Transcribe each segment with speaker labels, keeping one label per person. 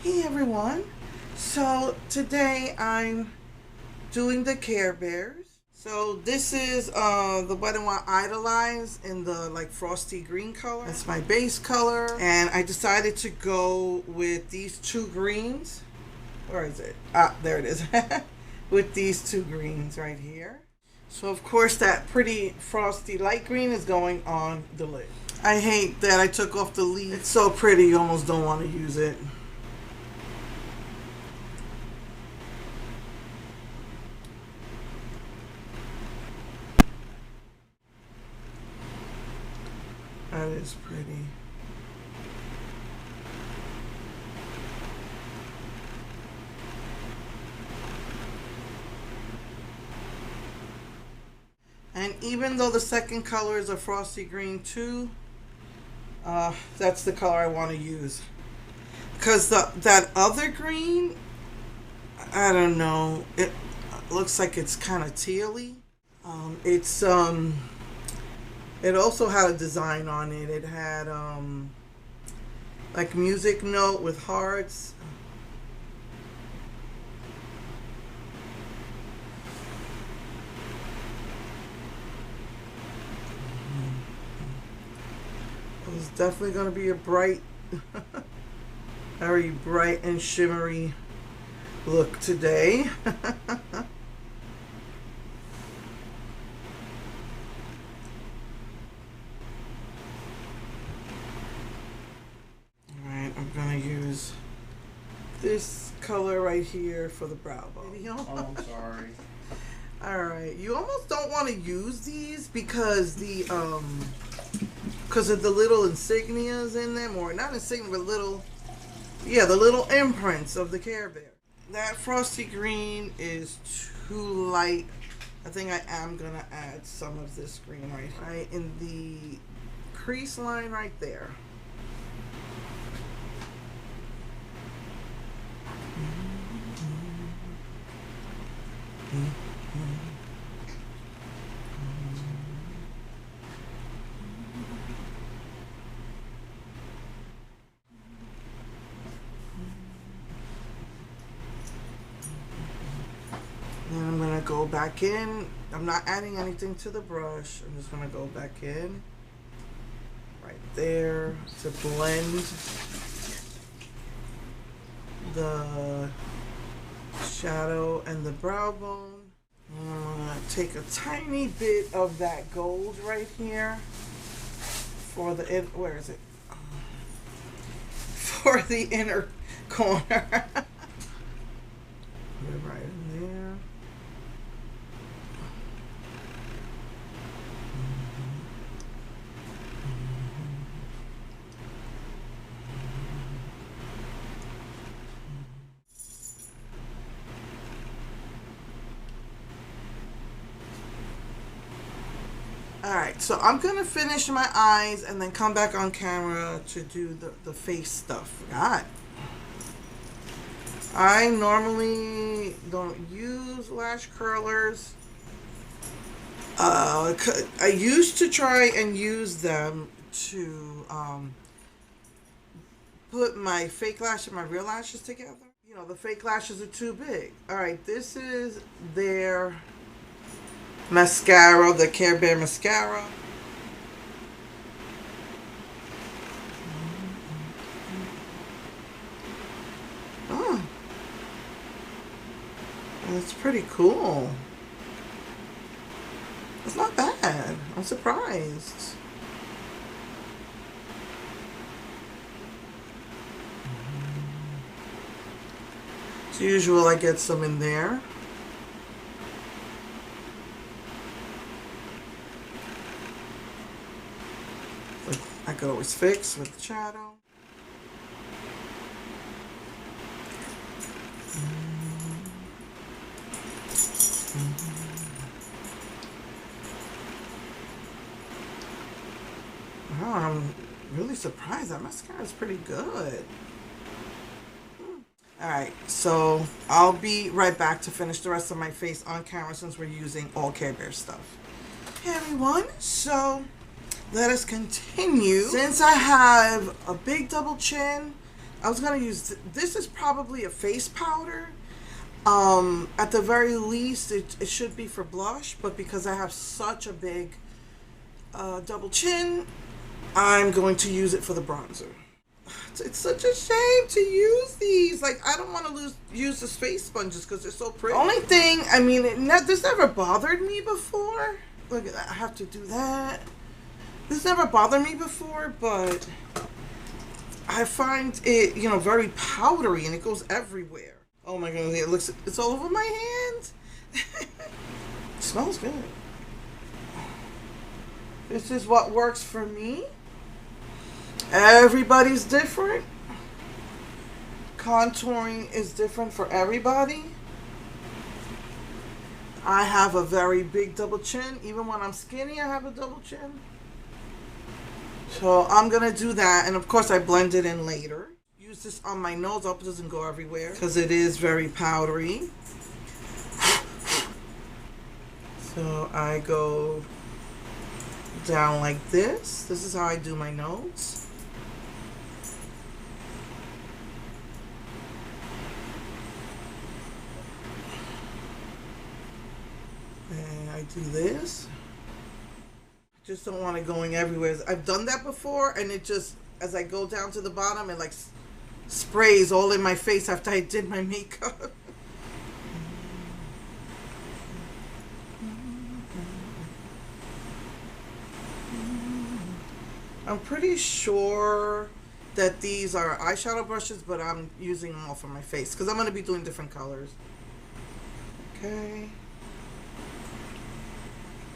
Speaker 1: Hey everyone. So today I'm doing the Care Bears. So this is the Wet n Wild Idolize in the like frosty green color. That's my base color. And I decided to go with these two greens. Where is it? Ah, there it is. With these two greens right here. So of course that pretty frosty light green is going on the lid. I hate that I took off the leaf. It's so pretty you almost don't want to use it. That is pretty. And even though the second color is a frosty green too, that's the color I want to use. Because that other green, I don't know, it looks like it's kind of tealy. It's it also had a design on it. It had like music note with hearts. It's definitely going to be a bright, very bright and shimmery look today. Alright, I'm going to use this color right here for the brow bone.
Speaker 2: Oh, I'm sorry.
Speaker 1: Alright, you almost don't want to use these because because of the little insignias in them, or not insignia, but little, yeah, the little imprints of the Care Bear. That frosty green is too light. I think I am gonna add some of this green right in the crease line right there. Then I'm gonna go back in. I'm not adding anything to the brush. I'm just gonna go back in right there to blend the shadow and the brow bone. And I'm gonna take a tiny bit of that gold right here for the where is it? For the inner corner. Put it right in there. Alright, so I'm going to finish my eyes and then come back on camera to do the face stuff. God. I normally don't use lash curlers. I used to try and use them to put my fake lash and my real lashes together. You know, the fake lashes are too big. Alright, this is their mascara, the Care Bear mascara. Oh, that's pretty cool. It's not bad. I'm surprised. As usual, I get some in there. I could always fix with the shadow. Wow, I'm really surprised. That mascara is pretty good. Alright, so I'll be right back to finish the rest of my face on camera since we're using all Care Bear stuff. Hey everyone, so let us continue. Since I have a big double chin, I was gonna use this is probably a face powder. At the very least, it should be for blush, but because I have such a big double chin, I'm going to use it for the bronzer. It's such a shame to use these. Like, I don't want to use the face sponges because they're so pretty. Only thing, I mean, this never bothered me before. Look at that. I have to do that. This never bothered me before, but I find it, you know, very powdery and it goes everywhere. Oh my goodness, it's all over my hands. It smells good. This is what works for me. Everybody's different. Contouring is different for everybody. I have a very big double chin. Even when I'm skinny, I have a double chin. So I'm going to do that. And of course, I blend it in later. Use this on my nose. I hope it doesn't go everywhere because it is very powdery. So I go down like this. This is how I do my nose. And I do this. Just don't want it going everywhere. I've done that before, and it just, as I go down to the bottom, it like sprays all in my face after I did my makeup. I'm pretty sure that these are eyeshadow brushes, but I'm using them all for my face because I'm going to be doing different colors. Okay.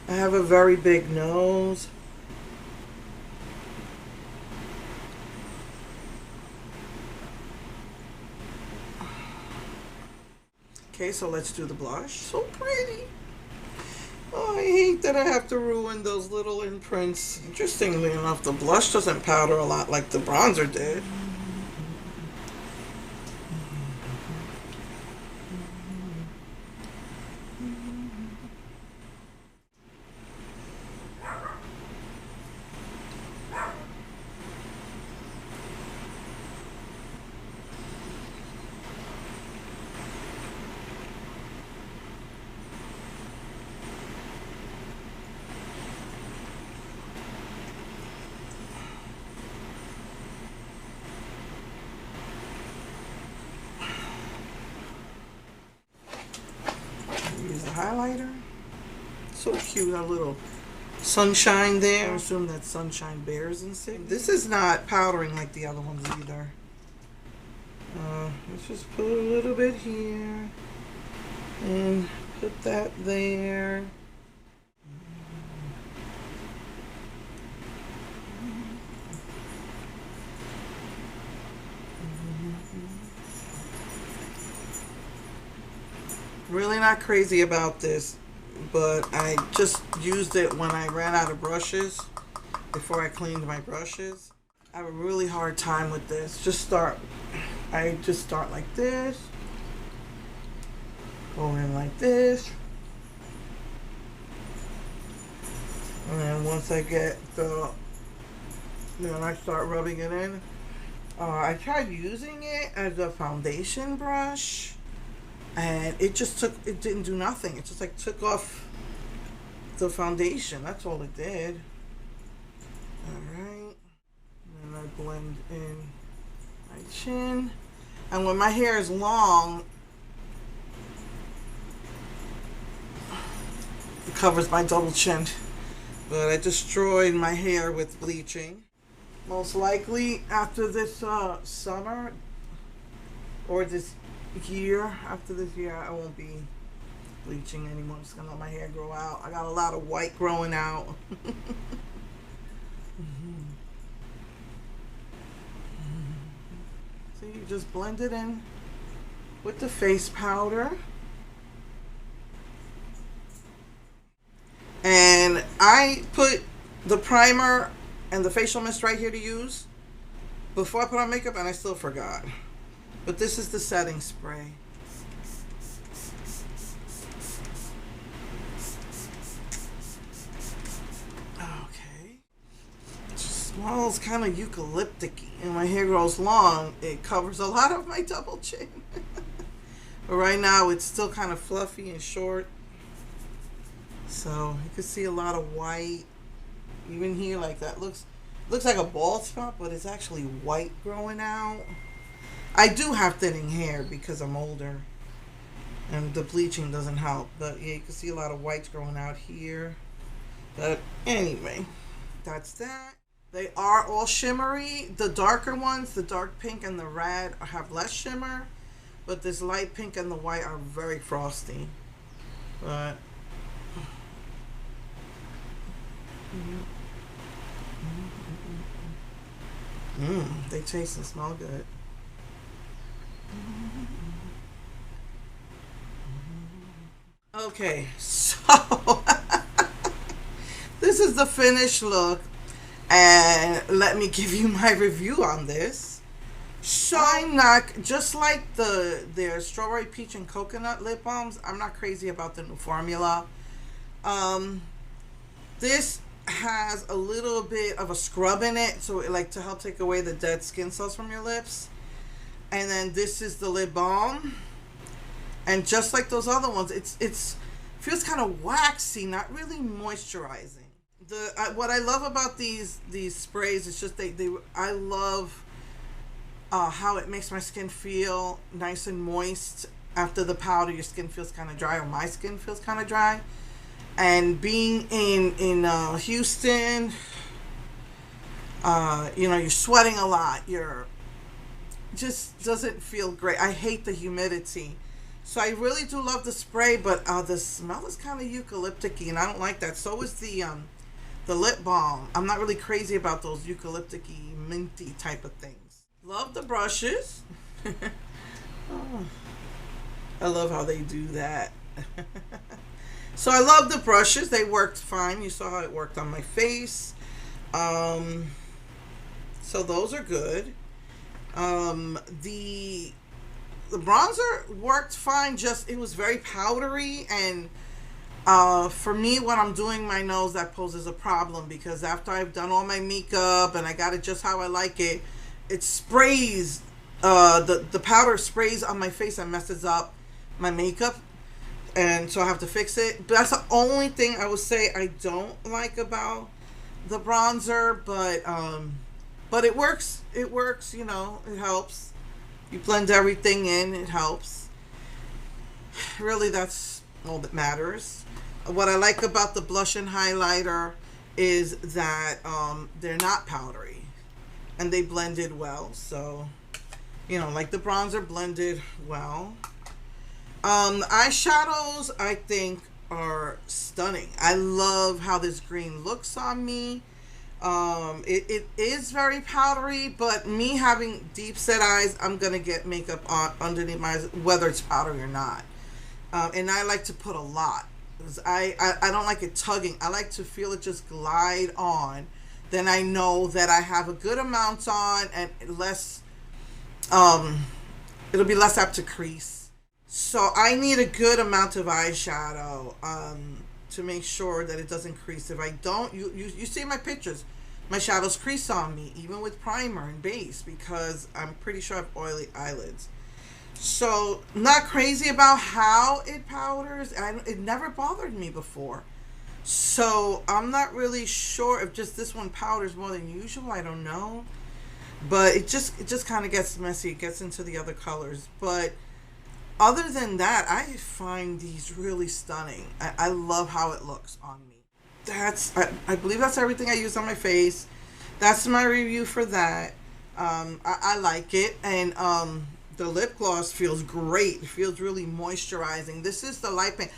Speaker 1: I have a very big nose. Okay, so let's do the blush. So pretty. Oh, I hate that I have to ruin those little imprints. Interestingly enough, the blush doesn't powder a lot like the bronzer did. Use the highlighter. So cute, a little sunshine there. I assume that Sunshine Bears and stick. This is not powdering like the other ones either. Let's just put a little bit here and put that there. Really not crazy about this, but I just used it when I ran out of brushes before I cleaned my brushes. I have a really hard time with this. I just start like this, go in like this, and then once I get then I start rubbing it in. I tried using it as a foundation brush, and it didn't do nothing. It just like took off the foundation. That's all it did. Alright. And I blend in my chin. And when my hair is long, it covers my double chin. But I destroyed my hair with bleaching. Most likely after this summer, or this year, after this year, I won't be bleaching anymore. I'm just gonna let my hair grow out. I got a lot of white growing out. So you just blend it in with the face powder. And I put the primer and the facial mist right here to use before I put on makeup, and I still forgot. But this is the setting spray. Okay. Just smells kind of eucalyptic-y. And my hair grows long, it covers a lot of my double chin. But right now it's still kind of fluffy and short. So you can see a lot of white. Even here, like that looks like a bald spot, but it's actually white growing out. I do have thinning hair because I'm older. And the bleaching doesn't help. But yeah, you can see a lot of whites growing out here. But anyway, that's that. They are all shimmery. The darker ones, the dark pink and the red, have less shimmer. But this light pink and the white are very frosty. But they taste and smell good. Okay, so this is the finished look, and let me give you my review on this. So I'm not, just like their strawberry peach and coconut lip balms, I'm not crazy about the new formula. This has a little bit of a scrub in it, so it, like, to help take away the dead skin cells from your lips. And then this is the lip balm, and just like those other ones, it's feels kind of waxy, not really moisturizing. What I love about these sprays is just I love how it makes my skin feel nice and moist. After the powder, your skin feels kind of dry, or my skin feels kind of dry. And being in Houston, you're sweating a lot. You're just doesn't feel great. I hate the humidity. So I really do love the spray, but the smell is kind of eucalyptic-y, and I don't like that. So is the lip balm. I'm not really crazy about those eucalyptic-y, minty type of things. Love the brushes. Oh, I love how they do that. So I love the brushes. They worked fine. You saw how it worked on my face. So those are good. The bronzer worked fine. Just, it was very powdery, and for me, when I'm doing my nose, that poses a problem, because after I've done all my makeup and I got it just how I like it, it sprays, the powder sprays on my face and messes up my makeup, and so I have to fix it. But that's the only thing I would say I don't like about the bronzer, but it works. It works, it helps. You blend everything in, it helps. Really, that's all that matters. What I like about the blush and highlighter is that they're not powdery, and they blended well. So, like the bronzer blended well. Eyeshadows, I think, are stunning. I love how this green looks on me. It is very powdery, but me having deep set eyes, I'm gonna get makeup on underneath my eyes, whether it's powdery or not. And I like to put a lot, because I don't like it tugging. I like to feel it just glide on. Then I know that I have a good amount on, and less, it'll be less apt to crease. So I need a good amount of eyeshadow to make sure that it doesn't crease. If I don't, you see my pictures, my shadows crease on me, even with primer and base, because I'm pretty sure I have oily eyelids. So, not crazy about how it powders. It never bothered me before. So, I'm not really sure if just this one powders more than usual. I don't know. But it just kind of gets messy. It gets into the other colors. But other than that, I find these really stunning. I love how it looks on me. I believe that's everything I use on my face. That's my review for that. I like it. And the lip gloss feels great. It feels really moisturizing. This is the light pink.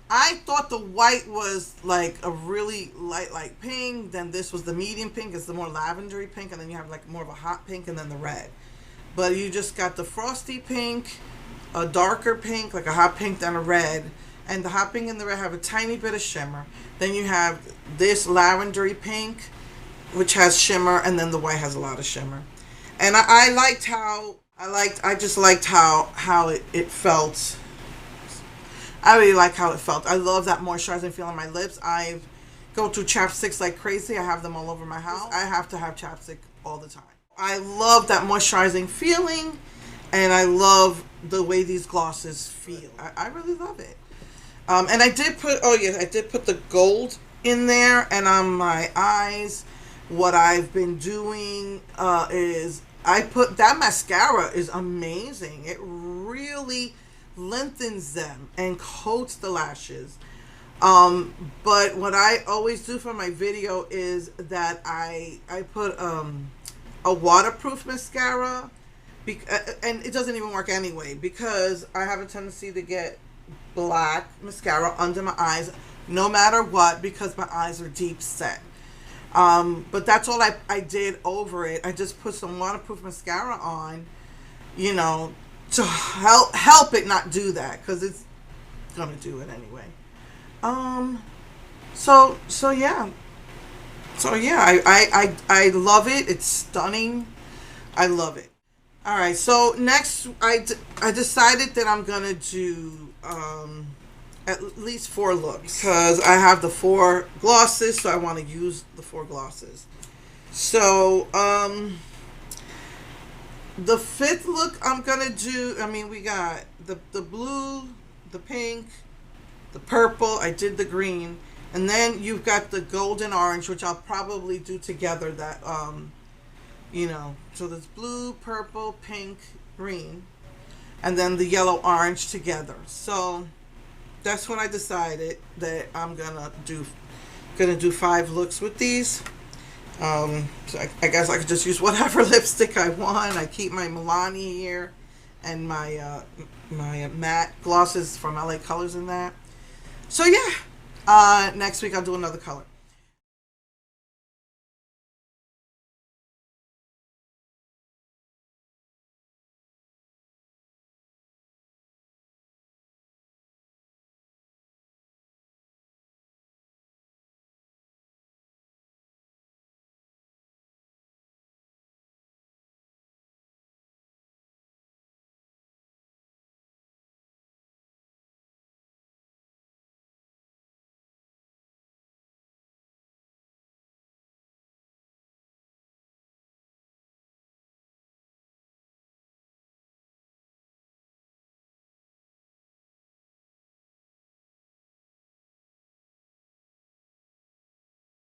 Speaker 1: I thought the white was like a really light pink. Then this was the medium pink. It's the more lavendery pink. And then you have like more of a hot pink, and then the red. But you just got the frosty pink, a darker pink, like a hot pink, then a red. And the hot pink and the red have a tiny bit of shimmer. Then you have this lavendery pink, which has shimmer, and then the white has a lot of shimmer. And I just liked how it felt. I really like how it felt. I love that moisturizing feel on my lips. I've go through chapsticks like crazy. I have them all over my house. I have to have chapstick all the time. I love that moisturizing feeling, and I love the way these glosses feel. I really love it. And I did put, oh yeah, I did put the gold in there, and on my eyes, what I've been doing is I put, that mascara is amazing. It really lengthens them and coats the lashes. But what I always do for my video is that I put a waterproof mascara, and it doesn't even work anyway because I have a tendency to get black mascara under my eyes no matter what because my eyes are deep set. But that's all I did over it. I just put some waterproof mascara on, you know, to help it not do that because it's gonna do it anyway. So yeah. I love it. It's stunning. I love it. All right. So next, I decided that I'm gonna do at least 4 looks because I have the 4 glosses, so I want to use the 4 glosses. So the 5th look I'm gonna do. I mean, we got the blue, the pink, the purple. I did the green. And then you've got the golden orange, which I'll probably do together. That, you know, so there's blue, purple, pink, green, and then the yellow orange together. So that's when I decided that I'm gonna do 5 looks with these. So I guess I could just use whatever lipstick I want. I keep my Milani here, and my my matte glosses from LA Colors in that. So yeah. Next week I'll do another color.